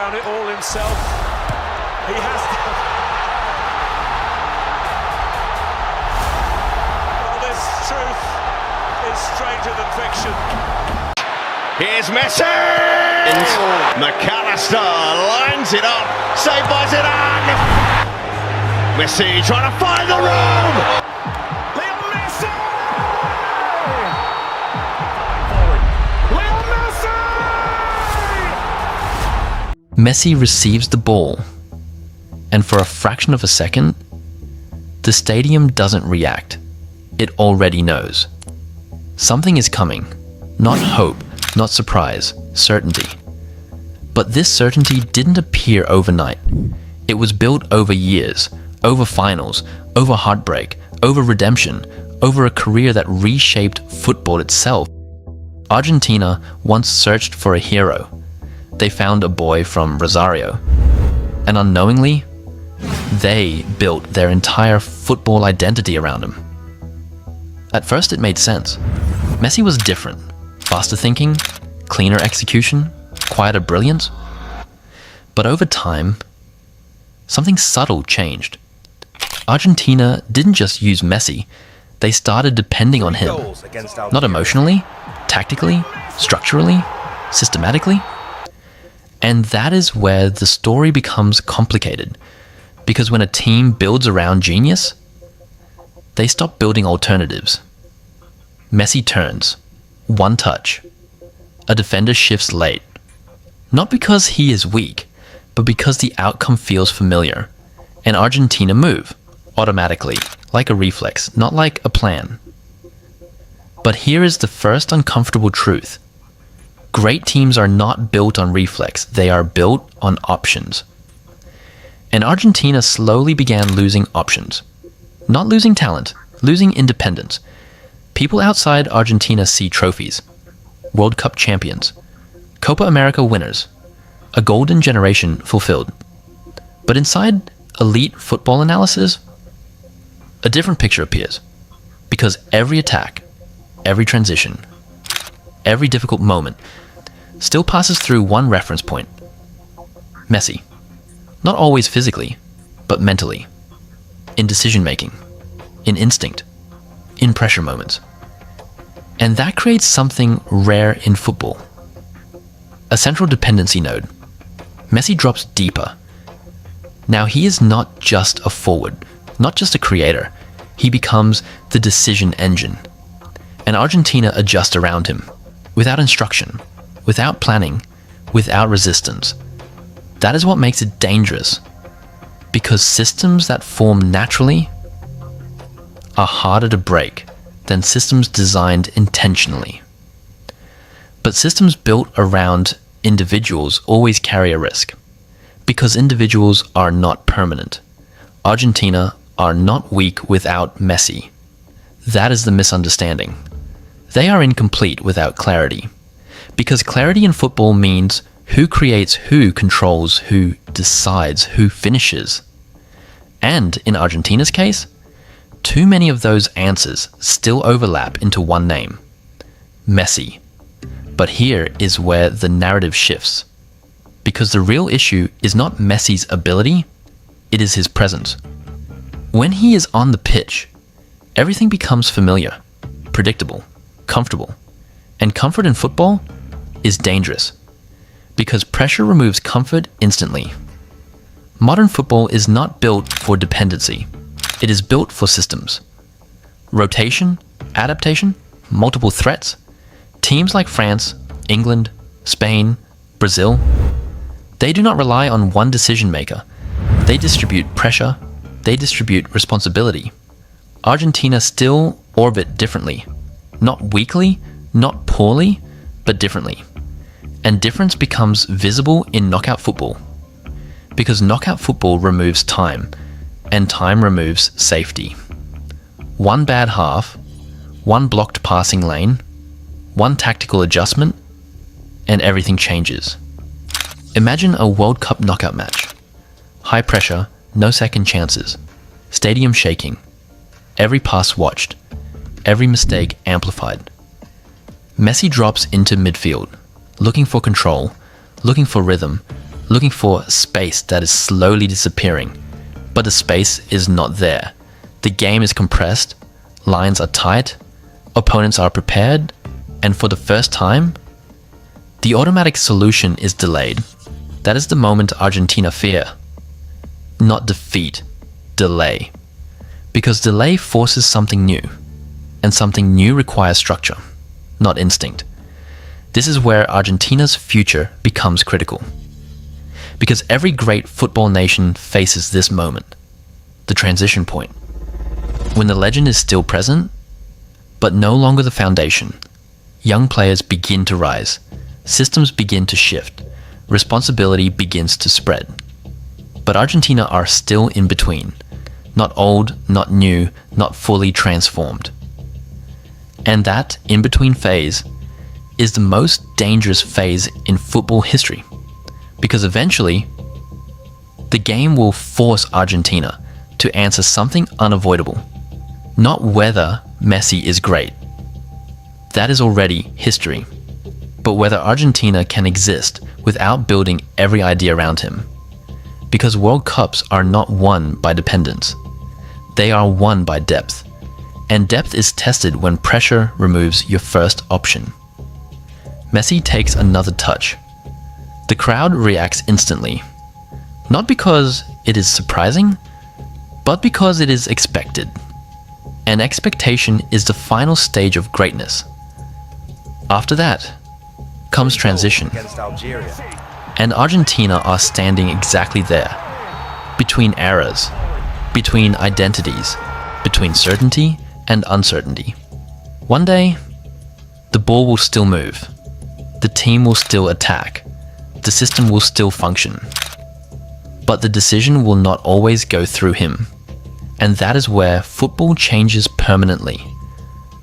crown it all himself. He has to. Well, this truth is stranger than fiction. Here's Messi! McAllister lines it up, saved by Zidane! Messi trying to find the room! Lionel Messi! Lionel Messi! Messi receives the ball, and for a fraction of a second, the stadium doesn't react. It already knows. Something is coming. Not hope, not surprise, certainty. But this certainty didn't appear overnight. It was built over years, over finals, over heartbreak, over redemption, over a career that reshaped football itself. Argentina once searched for a hero. They found a boy from Rosario. And unknowingly, they built their entire football identity around him. At first it made sense. Messi was different. Faster thinking, cleaner execution, quieter brilliance. But over time, something subtle changed. Argentina didn't just use Messi, they started depending on him. Not emotionally, tactically, structurally, systematically. And that is where the story becomes complicated. Because when a team builds around genius, they stop building alternatives. Messi turns. One touch. A defender shifts late. Not because he is weak, but because the outcome feels familiar. And Argentina move, automatically, like a reflex, not like a plan. But here is the first uncomfortable truth. Great teams are not built on reflex, they are built on options. And Argentina slowly began losing options. Not losing talent, losing independence. People outside Argentina see trophies, World Cup champions, Copa America winners, a golden generation fulfilled. But inside elite football analysis, a different picture appears. Because every attack, every transition, every difficult moment still passes through one reference point. Messi. Not always physically, but mentally. In decision making, in instinct, in pressure moments. And that creates something rare in football. A central dependency node. Messi drops deeper. Now he is not just a forward, not just a creator. He becomes the decision engine. And Argentina adjusts around him, without instruction, without planning, without resistance. That is what makes it dangerous. Because systems that form naturally are harder to break than systems designed intentionally. But systems built around individuals always carry a risk, because individuals are not permanent. Argentina are not weak without Messi. That is the misunderstanding. They are incomplete without clarity, because clarity in football means who creates, who controls, who decides, who finishes. And in Argentina's case, too many of those answers still overlap into one name, Messi. But here is where the narrative shifts. Because the real issue is not Messi's ability, it is his presence. When he is on the pitch, everything becomes familiar, predictable, comfortable. And comfort in football is dangerous, because pressure removes comfort instantly. Modern football is not built for dependency. It is built for systems. Rotation, adaptation, multiple threats. Teams like France, England, Spain, Brazil, they do not rely on one decision maker. They distribute pressure, they distribute responsibility. Argentina still orbit differently. Not weakly, not poorly, but differently. And difference becomes visible in knockout football. Because knockout football removes time, and time removes safety. One bad half, one blocked passing lane, one tactical adjustment, and everything changes. Imagine a World Cup knockout match. High pressure, no second chances. Stadium shaking. Every pass watched. Every mistake amplified. Messi drops into midfield, looking for control, looking for rhythm, looking for space that is slowly disappearing, but the space is not there. The game is compressed, lines are tight, opponents are prepared, and for the first time, the automatic solution is delayed. That is the moment Argentina fear. Not defeat, delay. Because delay forces something new, and something new requires structure, not instinct. This is where Argentina's future becomes critical. Because every great football nation faces this moment, the transition point, when the legend is still present, but no longer the foundation. Young players begin to rise, systems begin to shift, responsibility begins to spread. But Argentina are still in between, not old, not new, not fully transformed. And that in-between phase is the most dangerous phase in football history, because eventually, the game will force Argentina to answer something unavoidable, not whether Messi is great. That is already history, but whether Argentina can exist without building every idea around him. Because World Cups are not won by dependence. They are won by depth. And depth is tested when pressure removes your first option. Messi takes another touch. The crowd reacts instantly. Not because it is surprising, but because it is expected. And expectation is the final stage of greatness. After that comes transition. And Argentina are standing exactly there, between eras, between identities, between certainty and uncertainty. One day, the ball will still move, the team will still attack, the system will still function. But the decision will not always go through him. And that is where football changes permanently.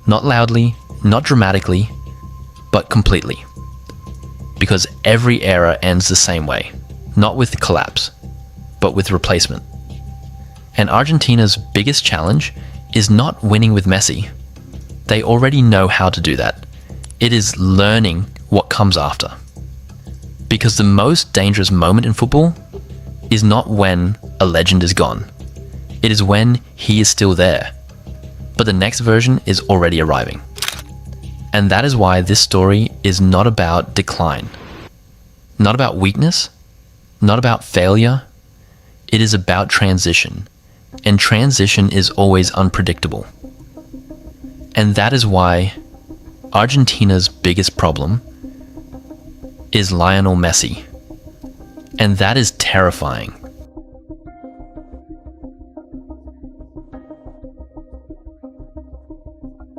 Not loudly, not dramatically, but completely. Because every era ends the same way, not with collapse, but with replacement. And Argentina's biggest challenge is not winning with Messi. They already know how to do that. It is learning what comes after. Because the most dangerous moment in football is not when a legend is gone. It is when he is still there, but the next version is already arriving. And that is why this story is not about decline, not about weakness, not about failure. It is about transition, and transition is always unpredictable. And that is why Argentina's biggest problem is Lionel Messi. And that is terrifying.